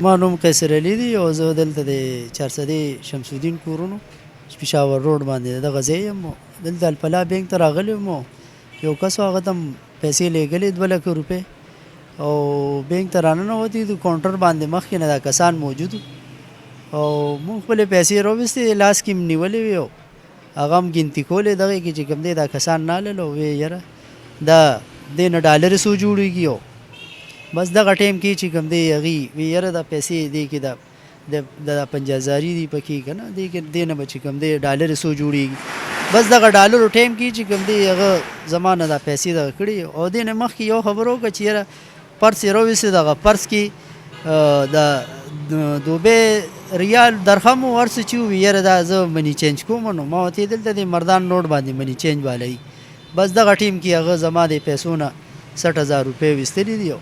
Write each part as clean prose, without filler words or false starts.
ما نوم قیصر علي دی او زه دلته د چارسدې شمس الدین کورونو پېښور روډ باندې دغه ځای یم دلته الفلاح بینک ته راغلی یم یو کس هغه ته پیسې لېږلې 2 لک روپۍ او بینک ته راننوتې د کاونټر باندې مخکې نه دا کسان موجود او موږ خپلې پیسې راوستې لاس کې م نیولې وې او هغه هم ګنتي کولې دغې کې چې کوم دی دا کسان نالل او وې یاره دا دې نه ډالرې څو جوړېږي او بس دغه ټایم کې چې کوم دی هغې وی یاره دا پیسې دې کې د 50,000 دي پکې که نه دې کې دې نه به چې کوم دی ډالرې څو جوړېږي بس دغه ډالرو ټایم کې چې کوم دی هغه زما نه دا پیسې دغه کړي او دې نه مخکې یو خبر وکړه چې یاره پرس یې راویستې دغه پرس کې د دوبۍ ریال درهم و هر څه چې وي یاره دا زه مني چینج کوم نو ما ورته دلته د مردان نوټ باندې مني چینج والی بس دغه ټیم کې هغه زما د پیسو نه 60,000 روپۍ ویستلي دي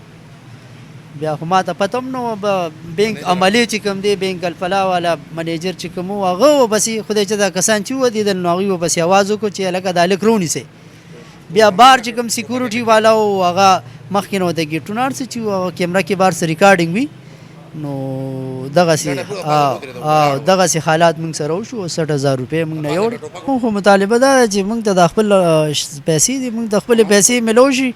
بیا خو ما ته پته هم نه وه بینک عملي چې کوم دی بینک الفلاح والا منیجر چې کوم و هغه وبسې خدای چې دا کسان چې ودېدل نو هغوی وبسې اواز وکړو چې هلکه دا هلک رونیسئ بیا بار چې کوم سیکورټي والا و هغه مخکې نه ورته ګیټونه هر څه چې و هغه کیمره کې بار څه ریکارډینګ وي نو دغسې حالات موږ سره وشو 60,000 روپۍ موږ نه یوړ خو مطالبه دا ده چې موږ ته د خپل پیسې دي موږ ته خپلې پیسې میلو شي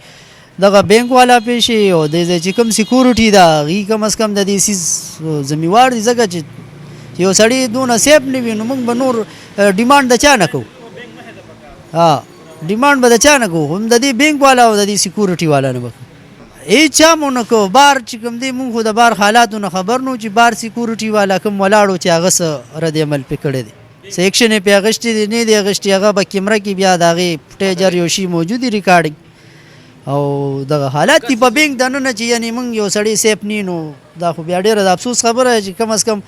دغه بینک والا پیشي او د چې کوم سیکورټي ده هغوی کم از کم د دې سیز ذمېوار دي ځکه چې یو سړی دونه سیف نه وي نو موږ به نور ډیمانډ د چا نه کوو ډیمانډ به د چا نه کوو هم د دې بینک والا او د دې سیکورټي والا نه به هېڅ چا مو نه کوو بار چې کوم دی موږ خو د بار حالاتو نه خبر نو چې بار سیکورټي والا کوم ولاړو چې هغه څه رد عمل پې کړی دی څه ایکشن یې پې اخیستی دی نه دی اخیستی هغه به کیمره کې بیا د هغې فوټیجر یو شي موجود دی ریکارډینګ او دغه حالات دي په بینک دننه چې یعنې موږ یو سړی سیف نی نو دا خو بیا ډېره د افسوس خبره چې کم از کم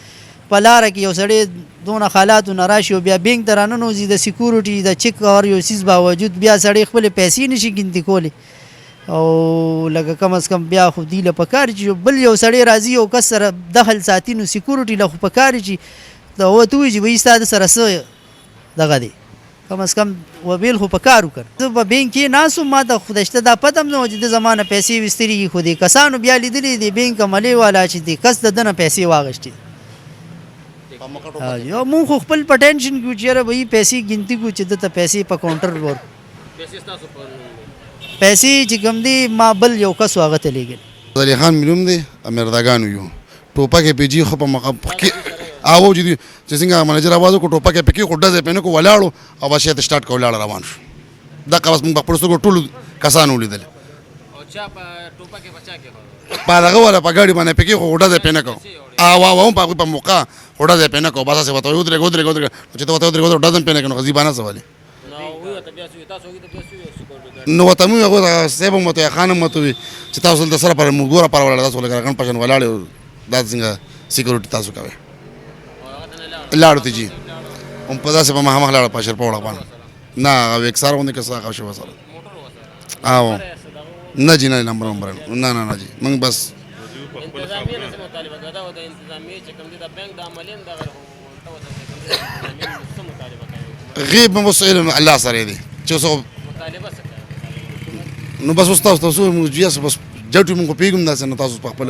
په لاره کې یو سړی دونه حالاتو نه راشي او بیا بینک ته راننوځي د سیکورټي د چک اور یو څیز باوجود بیا سړی خپلې پیسې نشي ګنتي کولی او لکه کم از کم بیا خو دی له پکار چې بل یو سړی راځي او کس سره دخل ساتي نو سیکورټي له خو پکار چې ورته ووایي چې وایي ستا د سره څه دغه دی کم از کم وبیل خو په کار وکړ زه په بینک کې ناست وم ما ته خدای شته دا پته هم نه وه چې د زما نه پیسې ویستلي دي خو دې کسانو بیا لیدلي دې بینک عملې والا چې دې کس د ده نه پیسې واخیستې یو مونږ خو خپل په ټینشن کې وو چې یاره به یې پیسې ګنتي کړو چې ده ته پیسې په کاونټر ور پیسې چې کوم دی ما بل یو کس و هغه ته لېږل علي خان مې نوم دی امیرداګانو یو ټوپک یې پیجي خو په او چې څنګه منیجر اواز وکړو ټوپک یې پکې خو ډزې پې نه کړو ولاړو او بس یې ته سټارټ کړو ولاړ روان شو دغه بس موږ په خپلو سترګو ټولو کسان ولیدل په دغه والا په ګاډي باندې پکې خو ډزې پې نه کړو او په هغوی په موقع خو ډزې پې نه کړو بس هسې ورته وایي ودرېږه چې ته ورته ودرېږه ډزې پې نه کړو نو غزیبانه څه ولې نو ورته مې هغوی صاحب هم ورته خان هم ورته وي چې تاسو دلته سره پر ګوره پر ولاړه تاسو لکه رقم پشان ولاړ دا څنګه سیکورټي تاسو کوئ لاړو ته جي هم په داسې په مخامخ لاړو په شرپا وړه باندې نه هغه ویکسار غوندې کس هغه شوه سره او نه جي نه نمبر نه جي موږ بس غیب اوس علم الله سره دی چې اوس نو بس اوس تاسو موږ جیاس بس جټو موږ پیګم داسې نه تاسو په خپل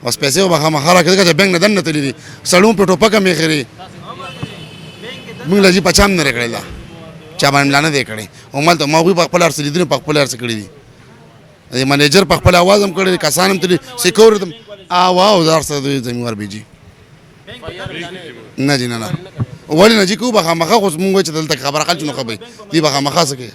بس پیسې به خامخا راکړي چې بینک نه دننه تللي دي سړون په ټوپکه مې خري موږ له جي پچام نه کړی دا چا باندې ملا نه دی کړی او مالته ما هغوی په خپل هر څه لیدلي په خپل هر څه کړي دي منیجر په خپل اواز هم کړی دی کسان هم تللي سیکورټي او دا هر څه دوی ذمېوار بي جي نه جي نه ولې نه جي کوو به خامخا خو موږ وایو چې دلته خبره خلک نو خبرې دي به خامخا څه کوي